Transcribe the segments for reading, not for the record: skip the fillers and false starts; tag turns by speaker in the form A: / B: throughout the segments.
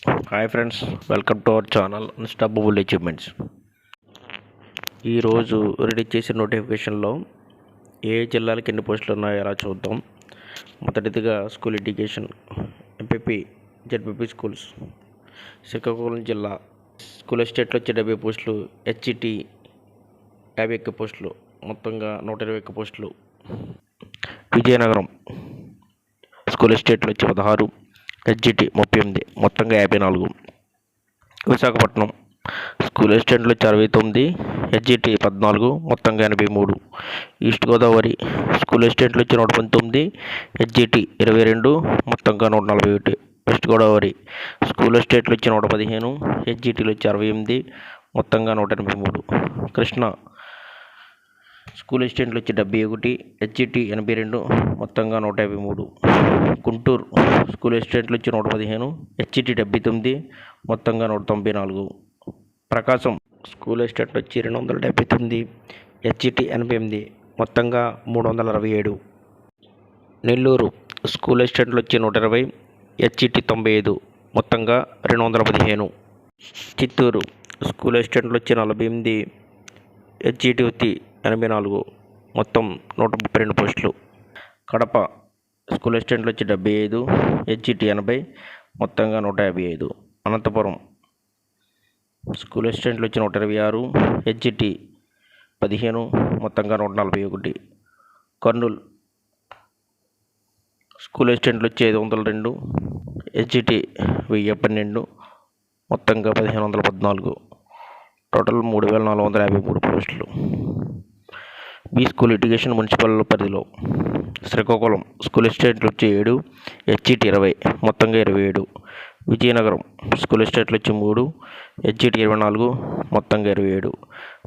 A: Hi friends, welcome to our channel unstoppable achievements. ఈరోజు release చేసిన నోటిఫికేషన్లో ఏ జిల్లాలకు ఎన్ని పోస్టులు ఉన్నాయో ఎలా చూద్దాం. మొదటిదిగా school education MPP ZPP schools Srikakulam జిల్లా. స్కూల్ ఎస్టేట్లో వచ్చే 70 పోస్టులు, హెచ్ఈటీ 51 పోస్టులు, మొత్తంగా 121 పోస్టులు. విజయనగరం స్కూల్ ఎస్టేట్లో వచ్చి 16, హెచ్జిటి 38, మొత్తంగా 54. విశాఖపట్నం స్కూల్ ఎస్టేట్లో వచ్చి 69, హెచ్జిటి 14, మొత్తంగా 83. ఈస్ట్ గోదావరి స్కూల్ ఎస్టేట్లో వచ్చి 119, హెచ్జిటి 22, మొత్తంగా 141. వెస్ట్ గోదావరి స్కూల్ ఎస్టేట్లో వచ్చి 115, హెచ్జిటీలో వచ్చి 68, మొత్తంగా 183. కృష్ణా స్కూల్ ఎస్టేట్లో వచ్చి 71, హెచ్జిటి 82, మొత్తంగా 153. గుంటూరు స్కూల్ ఎస్టేట్లో వచ్చి 115, హెచ్జిటి 79, మొత్తంగా 194. ప్రకాశం స్కూల్ ఎస్టేట్లో వచ్చి 279, హెచ్జిటి 88, మొత్తంగా 367. నెల్లూరు స్కూల్ ఎస్టేట్లో వచ్చి 120, హెచ్జిటి 95, మొత్తంగా 215. చిత్తూరు స్కూల్ ఎస్టేట్లో వచ్చి 48, హెచ్జిటి 84, మొత్తం 132 పోస్టులు. కడప స్కూల్ ఎస్టేట్లో వచ్చి 75, హెచ్జిటి 80, మొత్తంగా 155. అనంతపురం స్కూల్ ఎస్టేట్లో వచ్చి 126, హెచ్జిటి 15, మొత్తంగా 141. కర్నూలు స్కూల్ ఎస్టేట్లో వచ్చి 502, హెచ్జిటి 1012, మొత్తంగా 1514. టోటల్ 3453 పోస్టులు. బి స్కూల్ ఎడ్యుకేషన్ మున్సిపల్ పరిధిలో శ్రీకాకుళం స్కూల్ ఎస్టేట్లు వచ్చి 7, హెచ్జిటి 20, మొత్తంగా 27. విజయనగరం స్కూల్ ఎస్టేట్లు వచ్చి 3, హెచ్జిటి 24, మొత్తంగా 27.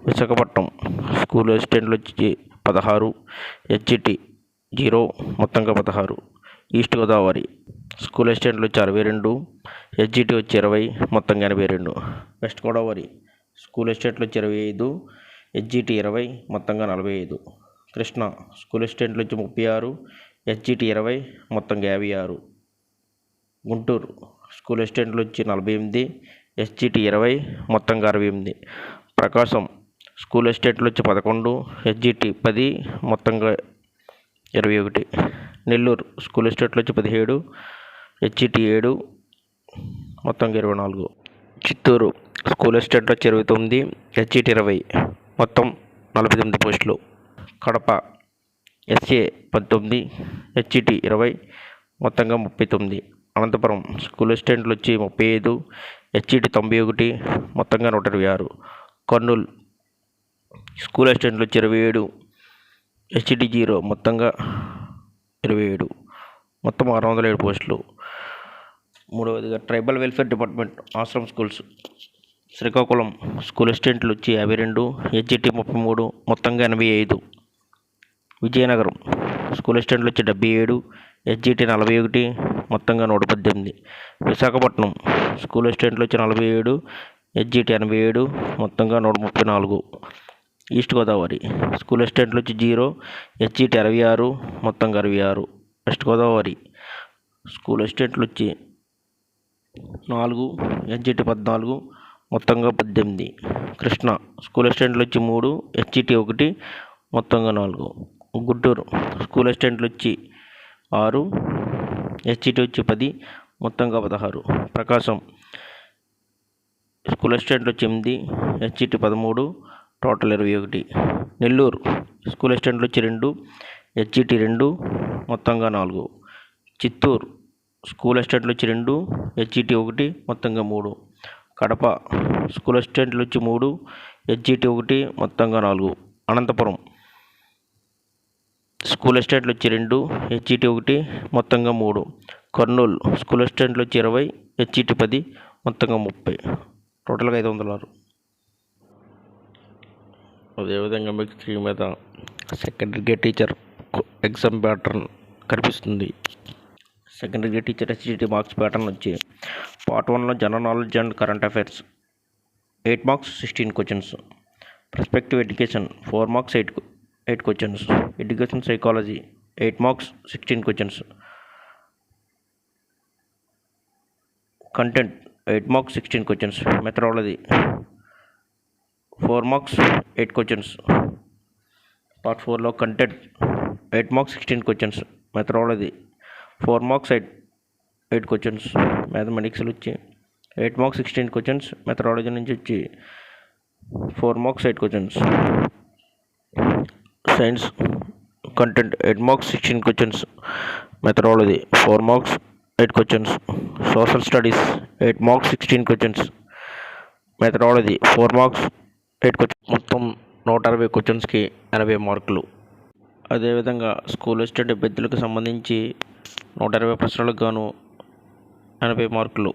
A: విశాఖపట్నం స్కూల్ ఎస్టేట్లు వచ్చి 16, హెచ్జిటి 0, మొత్తంగా 16. ఈస్ట్ గోదావరి స్కూల్ ఎస్టేట్లు వచ్చి 62, హెచ్జిటి వచ్చి 20, మొత్తంగా 82. వెస్ట్ గోదావరి స్కూల్ ఎస్టేట్లు వచ్చి 25, హెచ్జిటి 20, మొత్తంగా 45. కృష్ణా స్కూల్ ఎస్టేట్లు వచ్చి 36, హెచ్జిటి 20, మొత్తంగా 56. గుంటూరు స్కూల్ ఎస్టేట్లు వచ్చి 48, హెచ్జిటి 20, మొత్తంగా 68. ప్రకాశం స్కూల్ ఎస్టేట్లు వచ్చి 11, హెచ్జిటి 10, మొత్తంగా 21. నెల్లూరు స్కూల్ ఎస్టేట్లు వచ్చి 17, హెచ్జిటి 7, మొత్తంగా 24. చిత్తూరు స్కూల్ ఎస్టేట్లో వచ్చి 29, హెచ్జిటి 20, మొత్తం 48 పోస్టులు. కడప ఎస్ఏ 19, హెచ్జిటి 20, మొత్తంగా 39. అనంతపురం స్కూల్ ఎస్టేట్లు వచ్చి 35, హెచ్జిటి 91, మొత్తంగా 126. కర్నూలు స్కూల్ ఎస్టేట్లు వచ్చి 27, హెచ్జిటి 0, మొత్తంగా 27, మొత్తం 607 పోస్టులు. మూడవదిగా tribal welfare department Ashram schools Srikakulam school ఎస్టేట్లు వచ్చి 52, హెచ్జిటి 33, మొత్తంగా 85. విజయనగరం స్కూల్ ఎస్టేట్లు వచ్చి 77, హెచ్జిటి 41, మొత్తంగా 118. విశాఖపట్నం స్కూల్ ఎస్టేట్లు వచ్చి 47, హెచ్జిటి 87, మొత్తంగా 134. ఈస్ట్ గోదావరి స్కూల్ ఎస్టేట్లు వచ్చి 0, హెచ్జిటి 66, మొత్తంగా 66. వెస్ట్ గోదావరి స్కూల్ ఎస్టేట్లు వచ్చి 4, హెచ్జిటి 14, మొత్తంగా 18. కృష్ణా స్కూల్ ఎస్టేట్లు వచ్చి 3, హెచ్జిటి 1, మొత్తంగా 4. గుంటూరు స్కూల్ ఎస్టేట్లు వచ్చి 6, హెచ్జిటి వచ్చి 10, మొత్తంగా 16. ప్రకాశం స్కూల్ ఎస్టేట్లు వచ్చి 8, హెచ్జిటి 13, టోటల్ 21. నెల్లూరు స్కూల్ ఎస్టేట్లు వచ్చి 2, హెచ్జిటి 2, మొత్తంగా 4. చిత్తూరు స్కూల్ ఎస్టేట్లు వచ్చి 2, హెచ్జిటి 1, మొత్తంగా 3. కడప స్కూల్ ఎస్టేట్లు వచ్చి 3, హెచ్జిటి 1, మొత్తంగా 4. అనంతపురం స్కూల్ ఎస్టేట్లు వచ్చి 2, హెచ్జిటి 1, మొత్తంగా 3. కర్నూలు స్కూల్ ఎస్టేట్లు వచ్చి 20, హెచ్జిటి 10, మొత్తంగా 30. టోటల్గా 506. అదేవిధంగా మీకు స్క్రీన్ మీద secondary grade teacher exam pattern కనిపిస్తుంది. Secondary grade teacher HGT marks pattern వచ్చి పార్ట్ 1లో general knowledge and current affairs 8 marks 16 questions. Perspective education 4 marks 8 questions. Education psychology 8 marks 16 questions. Content 8 marks 16 questions. Methodology 4 marks 8 questions. Part 4 లో content 8 marks 16 questions. Methodology 4 marks 8 questions. మ్యాథమెటిక్స్లో వచ్చి 8 marks 16 questions. Methodology నుంచి వచ్చి 4 marks 8 questions. Science content 8 marks 16 questions. Methodology 4 marks 8 questions. Social studies 8 marks 16 questions. Methodology 4 marks 8 questions. మొత్తం 160 క్వశ్చన్స్కి 80 మార్కులు. అదేవిధంగా school assistant అభ్యర్థులకు సంబంధించి 120 ప్రశ్నలకు గాను 80 మార్కులు.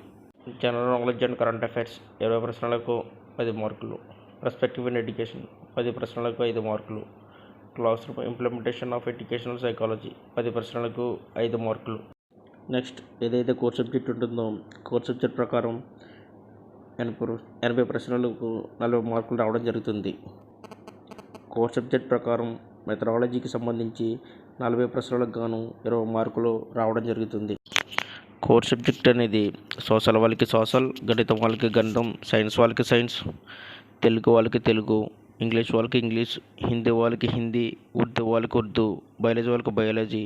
A: General knowledge and current affairs 20 ప్రశ్నలకు 10 మార్కులు. పర్స్పెక్టివ్ ఇన్ ఎడ్యుకేషన్ 10 ప్రశ్నలకు 5 మార్కులు. Class room implementation of educational psychology 10 ప్రశ్నలకు 5 మార్కులు. నెక్స్ట్ ఏదైతే కోర్ సబ్జెక్ట్ ఉంటుందో కోర్ సబ్జెక్ట్ ప్రకారం 80 ప్రశ్నలకు 40 మార్కులు రావడం జరుగుతుంది. కోర్ సబ్జెక్ట్ ప్రకారం మెథడాలజీకి సంబంధించి 40 ప్రశ్నలకు గాను 20 మార్కులు రావడం జరుగుతుంది. కోర్ సబ్జెక్ట్ అనేది సోషల్ వాళ్ళకి సోషల్, గణితం వాళ్ళకి గణితం, సైన్స్ వాళ్ళకి సైన్స్, తెలుగు వాళ్ళకి తెలుగు, ఇంగ్లీష్ వాళ్ళకి ఇంగ్లీష్, హిందీ వాళ్ళకి హిందీ, ఉర్దూ వాళ్ళకి ఉర్దూ, బయాలజీ వాళ్ళకి బయాలజీ,